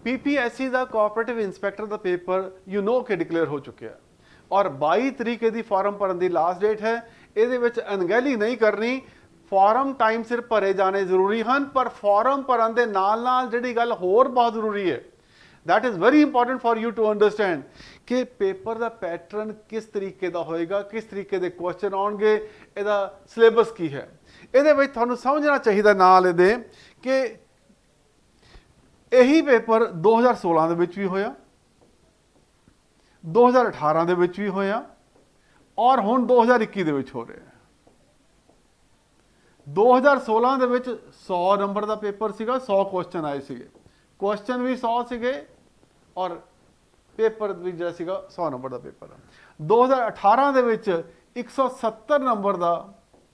PPSC का cooperative inspector का paper you know कि डिक्लेयर हो चुका और 22 तरीक की फॉर्म भरन की लास्ट डेट है। ये अनगहली नहीं करनी, फॉर्म टाइम सिर भरे जाने जरूरी हैं, पर फॉर्म भरन के नाल नाल जिहड़ी गल होर बहुत जरूरी है, that is very important for you to understand कि पेपर का पैटर्न किस तरीके का होएगा, किस तरीके के क्वेश्चन आउणगे, इहदा सिलेबस की है। ये तुहानूं समझना चाहिए नाल इहदे कि यही पेपर 2016 ਦੇ ਵਿੱਚ ਵੀ ਹੋਇਆ, 2018 ਦੇ ਵਿੱਚ ਵੀ ਹੋਇਆ ਔਰ ਹੁਣ 2021 ਦੇ ਵਿੱਚ ਹੋ ਰਿਹਾ। 2016 ਦੇ ਵਿੱਚ 100 ਨੰਬਰ ਦਾ ਪੇਪਰ ਸੀਗਾ, 100 ਕੁਐਸਚਨ ਆਏ ਸੀਗੇ, ਕੁਐਸਚਨ ਵੀ 100 ਸੀਗੇ ਔਰ ਪੇਪਰ ਵੀ ਜਿਹੜਾ ਸੀਗਾ 100 ਨੰਬਰ ਦਾ ਪੇਪਰ। 2018 ਦੇ ਵਿੱਚ 170 ਨੰਬਰ ਦਾ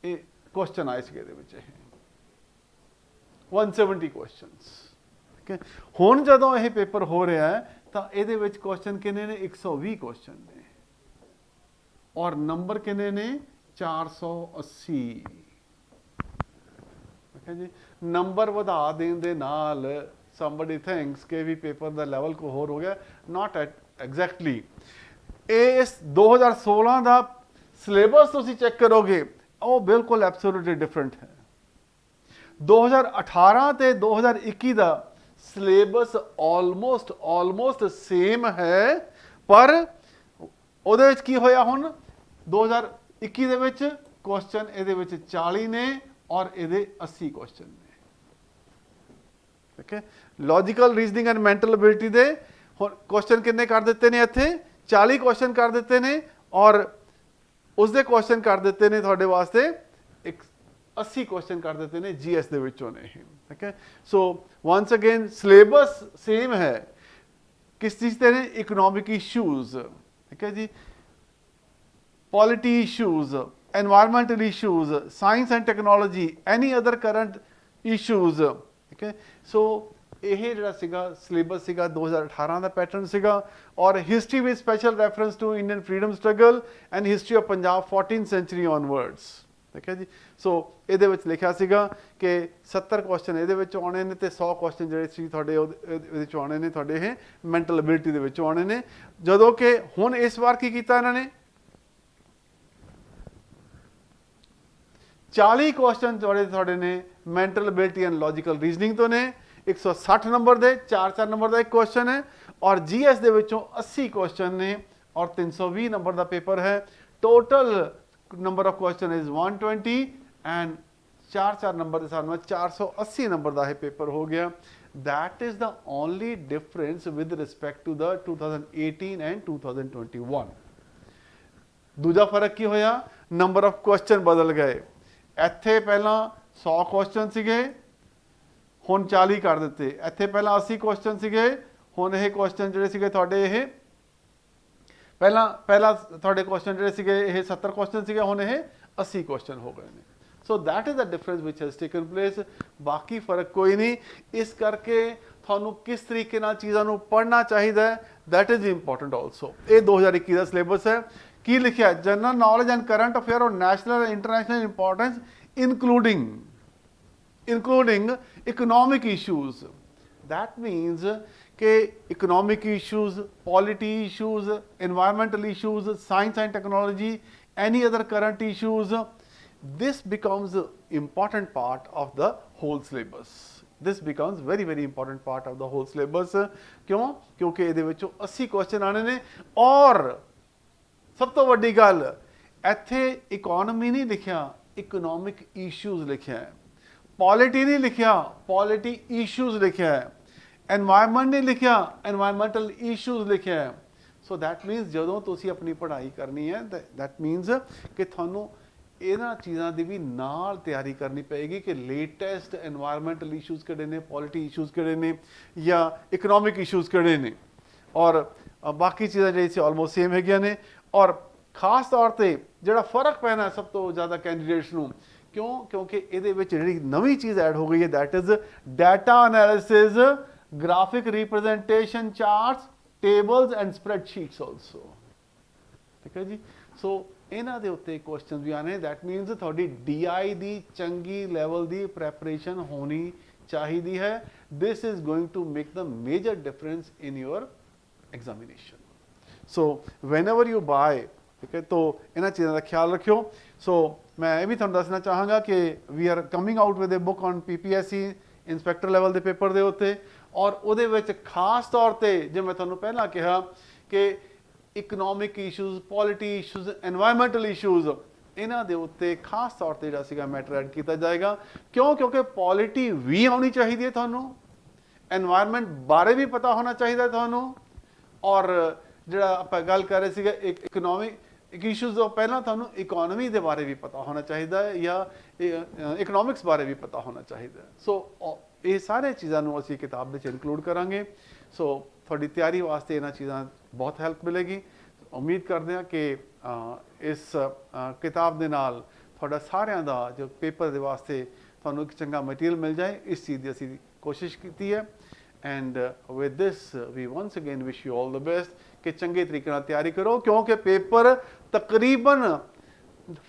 ਇਹ ਕੁਐਸਚਨ ਆਏ ਸੀਗੇ, ਇਹਦੇ ਵਿੱਚ ਇਹ 170 ਕੁਐਸਚਨਸ। ਹੁਣ ਜਦੋਂ ਇਹ ਪੇਪਰ ਹੋ ਰਿਹਾ ਹੈ ਤਾਂ ਇਹਦੇ ਵਿੱਚ ਕੁਐਸਚਨ ਕਿੰਨੇ ਨੇ? 120 ਕੁਐਸਚਨ ਨੇ ਔਰ ਨੰਬਰ ਕਿੰਨੇ ਨੇ? 480। ਠੀਕ ਹੈ ਜੀ। ਨੰਬਰ ਵਧਾ ਦੇਣ ਦੇ ਨਾਲ somebody thinks ਕਿ ਵੀ ਪੇਪਰ ਦਾ ਲੈਵਲ ਕੋ ਹੋਰ ਹੋ ਗਿਆ, not exactly। ਇਹ ਇਸ 2016 ਦਾ ਸਿਲੇਬਸ ਤੁਸੀਂ ਚੈੱਕ ਕਰੋਗੇ, ਉਹ ਬਿਲਕੁਲ ਐਬਸੋਲੂਟਲੀ ਡਿਫਰੈਂਟ ਹੈ। 2018 ਤੇ 2021 ਦਾ ਸਿਲੇਬਸ ਆਲਮੋਸਟ ਸੇਮ ਹੈ, ਪਰ ਉਹਦੇ ਵਿੱਚ ਕੀ ਹੋਇਆ? ਹੁਣ 2021 ਦੇ ਵਿੱਚ ਕੁਐਸਚਨ ਇਹਦੇ ਵਿੱਚ 40 ਨੇ ਔਰ ਇਹਦੇ 80 ਕੁਐਸਚਨ ਨੇ। ਠੀਕ ਹੈ। Logical reasoning and mental ability ਦੇ ਹੁਣ ਕੁਐਸਚਨ ਕਿੰਨੇ ਕਰ ਦਿੱਤੇ ਨੇ? ਇੱਥੇ 40 ਕੁਐਸਚਨ ਕਰ ਦਿੱਤੇ ਨੇ ਔਰ ਉਸਦੇ ਕੁਐਸਚਨ ਕਰ ਦਿੱਤੇ ਨੇ ਤੁਹਾਡੇ ਵਾਸਤੇ 80 ਕੁਐਸਚਨ ਕਰ ਦਿੱਤੇ ਨੇ जीएस ਦੇ ਵਿੱਚੋਂ ਨੇ। ठीक है। So once again syllabus same है। किस चीज़ से ने? इकोनॉमिक इशूज़, ठीक है जी, polity issues, environmental issues, science and technology, any other current issues. ठीक है। सो ਇਹ ਜਿਹੜਾ ਸੀਗਾ ਸਿਲੇਬਸ ਸੀਗਾ 2018 ਦਾ ਪੈਟਰਨ ਸੀਗਾ ਔਰ history with special reference to Indian freedom struggle and history of Punjab 14th century onwards. ਠੀਕ ਹੈ ਜੀ। ਸੋ ਇਹਦੇ ਵਿੱਚ ਲਿਖਿਆ ਸੀਗਾ ਕਿ 70 ਕੁਐਸਚਨ ਇਹਦੇ ਵਿੱਚ ਆਉਣੇ ਨੇ ਤੇ 100 ਕੁਐਸਚਨ ਜਿਹੜੇ ਸੀ ਤੁਹਾਡੇ ਉਹਦੇ ਵਿੱਚ ਆਉਣੇ ਨੇ, ਤੁਹਾਡੇ ਇਹ ਮੈਂਟਲ ਐਬਿਲਿਟੀ ਦੇ ਵਿੱਚ ਆਉਣੇ ਨੇ। ਜਦੋਂ ਕਿ ਹੁਣ ਇਸ ਵਾਰ ਕੀ ਕੀਤਾ ਇਹਨਾਂ ਨੇ? 40 ਕੁਐਸਚਨ ਤੁਹਾਡੇ ਨੇ mental ability and logical reasoning ਤੋਂ ਨੇ। 160 ਨੰਬਰ ਦੇ 4 ਨੰਬਰ ਦਾ ਇੱਕ ਕੁਐਸਚਨ ਹੈ ਔਰ जीएस ਦੇ ਵਿੱਚੋਂ 80 ਕੁਐਸਚਨ ਨੇ ਔਰ 320 ਨੰਬਰ ਦਾ ਪੇਪਰ ਹੈ। Total number of question is 120 and 4 number ਦੇ ਸਾਹਮਣੇ 480 ਨੰਬਰ ਦਾ ਇਹ ਪੇਪਰ ਹੋ ਗਿਆ। That is the only difference with respect to the 2018 and 2021। दूजा फर्क की होया? नंबर ऑफ क्वेश्चन बदल गए। इत्थे पहला 100 क्वेश्चन सीगे, हुण 40 कर दिते। इत्थे पहला 80 क्वेश्चन सीगे, हुण ये क्वेश्चन जिहड़े सीगे तुहाडे ये पहला तुहाडे क्वेश्चन जिहड़े सीगे ये 70 क्वेश्चन सीगे, हुण ये 80 क्वेश्चन हो गए ने। So that is the difference which has taken place. बाकी फर्क कोई नहीं। इस करके थानू किस तरीके नाल चीज़ां नू पढ़ना चाहिए, दैट इज़ इंपॉर्टेंट ऑल्सो। ये 2021 का सिलेबस है। की लिखा? General knowledge and current affair of national and international importance including economic issues. That means कि economic issues, polity issues, environmental issues, science and technology, any other current issues, this becomes an important part of the whole syllabus. This becomes very important part of the whole syllabus। क्यों? क्योंकि ਇਹਦੇ ਵਿੱਚੋਂ 80 question आने ने। और सब तो वड्डी गल ਇੱਥੇ इकोनॉमी नहीं लिखिया, इकोनॉमिक इशूज़ लिखिया है। पॉलिटी नहीं लिखिया, पॉलिटी इशूज़ लिखिया है। एनवायरमेंट नहीं लिखिया, एनवायरमेंटल इशूज़ लिखिया है। सो दैट मीनस ਜਦੋਂ ਤੁਸੀਂ ਆਪਣੀ पढ़ाई करनी है, दैट मीनस कि ਤੁਹਾਨੂੰ ਇਹਨਾਂ ਚੀਜ਼ਾਂ ਦੀ ਵੀ ਨਾਲ ਤਿਆਰੀ ਕਰਨੀ ਪਏਗੀ ਕਿ ਲੇਟੈਸਟ एनवायरमेंटल इशूज़ ਕਿਹੜੇ ਨੇ, पॉलिटी इशूज़ ਕਿਹੜੇ ਨੇ ਜਾਂ इकोनॉमिक इशूज़ ਕਿਹੜੇ ਨੇ। और ਬਾਕੀ ਚੀਜ਼ਾਂ ਜਿਹੜੀ ਸੀ ਆਲਮੋਸਟ ਸੇਮ ਹੈਗੀਆਂ ਨੇ। और ਖਾਸ ਤੌਰ ਤੇ ਜਿਹੜਾ ਫਰਕ ਪੈਣਾ ਸਭ ਤੋਂ ਜ਼ਿਆਦਾ ਕੈਂਡੀਡੇਟਸ ਨੂੰ, ਕਿਉਂ? ਕਿਉਂਕਿ ਇਹਦੇ ਵਿੱਚ ਜਿਹੜੀ ਨਵੀਂ ਚੀਜ਼ ਐਡ ਹੋ ਗਈ ਹੈ, that is data analysis, graphic representation, charts, tables and spreadsheets also. ठीक है जी। सो ਇਹਨਾਂ ਦੇ ਉੱਤੇ ਕੁਐਸਚਨਸ ਵੀ ਆने। दैट मीनस ਤੁਹਾਡੀ DI ਦੀ ਚੰਗੀ ਲੈਵਲ ਦੀ ਪ੍ਰੈਪਰੇਸ਼ਨ ਹੋਣੀ ਚਾਹੀਦੀ ਹੈ। this is going to make the major difference in your examination. So whenever you buy, ठीक है, तो इन्हां चीज़ों का ख्याल रखियो. So मैं ये भी तुहानूं दसना चाहांगा कि we are coming out with a book on PPSC inspector level के पेपर के उत्ते, और ਉਹਦੇ ਵਿੱਚ ਖਾਸ ਤੌਰ ਤੇ ਜਿਵੇਂ ਮੈਂ ਤੁਹਾਨੂੰ ਪਹਿਲਾਂ ਕਿਹਾ ਕਿ economic issues, polity issues, environmental issues, ਇਹਨਾਂ ਦੇ ਉੱਤੇ ਖਾਸ ਤੌਰ ਤੇ ਜਿਹੜਾ ਸੀਗਾ ਮੈਟਰ ਐਡ ਕੀਤਾ ਜਾਏਗਾ. ਕਿਉਂ? ਕਿਉਂਕਿ ਪੋਲਿਟੀ ਵੀ ਆਉਣੀ ਚਾਹੀਦੀ ਹੈ ਤੁਹਾਨੂੰ, एनवायरमेंट ਬਾਰੇ ਵੀ ਪਤਾ ਹੋਣਾ ਚਾਹੀਦਾ ਤੁਹਾਨੂੰ, ਔਰ ਜਿਹੜਾ ਆਪਾਂ ਗੱਲ ਕਰ ਰਹੇ ਸੀਗੇ ਇਕਨੋਮਿਕ ਇਸ਼ੂਜ਼ ਤੋਂ ਪਹਿਲਾਂ ਤੁਹਾਨੂੰ ਇਕੋਨਮੀ ਦੇ ਬਾਰੇ ਵੀ ਪਤਾ ਹੋਣਾ ਚਾਹੀਦਾ ਹੈ, ਜਾਂ ਇਕਨੋਮਿਕਸ ਬਾਰੇ ਵੀ ਪਤਾ ਹੋਣਾ ਚਾਹੀਦਾ ਹੈ. ਸੋ ਇਹ ਸਾਰੇ ਚੀਜ਼ਾਂ ਨੂੰ ਅਸੀਂ ਕਿਤਾਬ ਵਿੱਚ ਇਨਕਲੂਡ ਕਰਾਂਗੇ. ਸੋ ਤੁਹਾਡੀ ਤਿਆਰੀ ਵਾਸਤੇ ਇਹਨਾਂ ਚੀਜ਼ਾਂ ਬਹੁਤ ਹੈਲਪ ਮਿਲੇਗੀ. ਉਮੀਦ ਕਰਦੇ ਹਾਂ ਕਿ ਇਸ ਕਿਤਾਬ ਦੇ ਨਾਲ ਤੁਹਾਡਾ ਸਾਰਿਆਂ ਦਾ ਜੋ ਪੇਪਰ ਦੇ ਵਾਸਤੇ ਤੁਹਾਨੂੰ ਇੱਕ ਚੰਗਾ ਮਟੀਰੀਅਲ ਮਿਲ ਜਾਏ, ਇਸ ਚੀਜ਼ ਦੀ ਅਸੀਂ ਕੋਸ਼ਿਸ਼ ਕੀਤੀ ਹੈ. And with this we once again wish you all the best ਕਿ ਚੰਗੇ ਤਰੀਕੇ ਨਾਲ ਤਿਆਰੀ ਕਰੋ, ਕਿਉਂਕਿ ਪੇਪਰ ਤਕਰੀਬਨ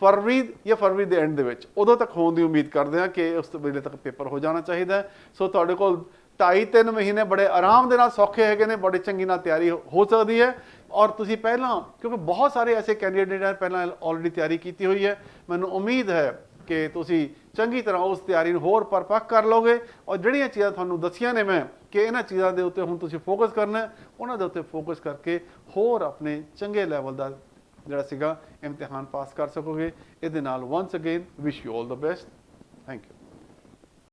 ਫਰਵਰੀ ਜਾਂ ਫਰਵਰੀ ਦੇ ਐਂਡ ਦੇ ਵਿੱਚ ਉਦੋਂ ਤੱਕ ਹੋਣ ਦੀ ਉਮੀਦ ਕਰਦੇ ਹਾਂ ਕਿ ਉਸ ਵੇਲੇ ਤੱਕ ਪੇਪਰ ਹੋ ਜਾਣਾ ਚਾਹੀਦਾ. ਸੋ ਤੁਹਾਡੇ ਕੋਲ 2.5-3 ਮਹੀਨੇ ਬੜੇ ਆਰਾਮ ਦੇ ਨਾਲ ਸੌਖੇ ਹੈਗੇ ਨੇ, ਬੜੀ ਚੰਗੀ ਨਾਲ ਤਿਆਰੀ ਹੋ ਸਕਦੀ ਹੈ. ਔਰ ਤੁਸੀਂ ਪਹਿਲਾਂ, ਕਿਉਂਕਿ ਬਹੁਤ ਸਾਰੇ ਐਸੇ ਕੈਂਡੀਡੇਟ ਹੈ ਪਹਿਲਾਂ ਆਲਰੇਡੀ ਤਿਆਰੀ ਕੀਤੀ ਹੋਈ ਹੈ, ਮੈਨੂੰ ਉਮੀਦ ਹੈ ਕਿ ਤੁਸੀਂ ਚੰਗੀ ਤਰ੍ਹਾਂ ਉਸ ਤਿਆਰੀ ਨੂੰ ਹੋਰ ਪਰਪੱਕ ਕਰ ਲਓਗੇ. ਔਰ ਜਿਹੜੀਆਂ ਚੀਜ਼ਾਂ ਤੁਹਾਨੂੰ ਦੱਸੀਆਂ ਨੇ ਮੈਂ ਕਿ ਇਹਨਾਂ ਚੀਜ਼ਾਂ ਦੇ ਉੱਤੇ ਹੁਣ ਤੁਸੀਂ ਫੋਕਸ ਕਰਨਾ, ਉਹਨਾਂ ਦੇ ਉੱਤੇ ਫੋਕਸ ਕਰਕੇ ਹੋਰ ਆਪਣੇ ਚੰਗੇ ਲੈਵਲ ਦਾ ਜਿਹੜਾ ਸੀਗਾ ਇਮਤਿਹਾਨ ਪਾਸ ਕਰ ਸਕੋਗੇ. ਇਹਦੇ ਨਾਲ ones again wish you all the best. Thank you.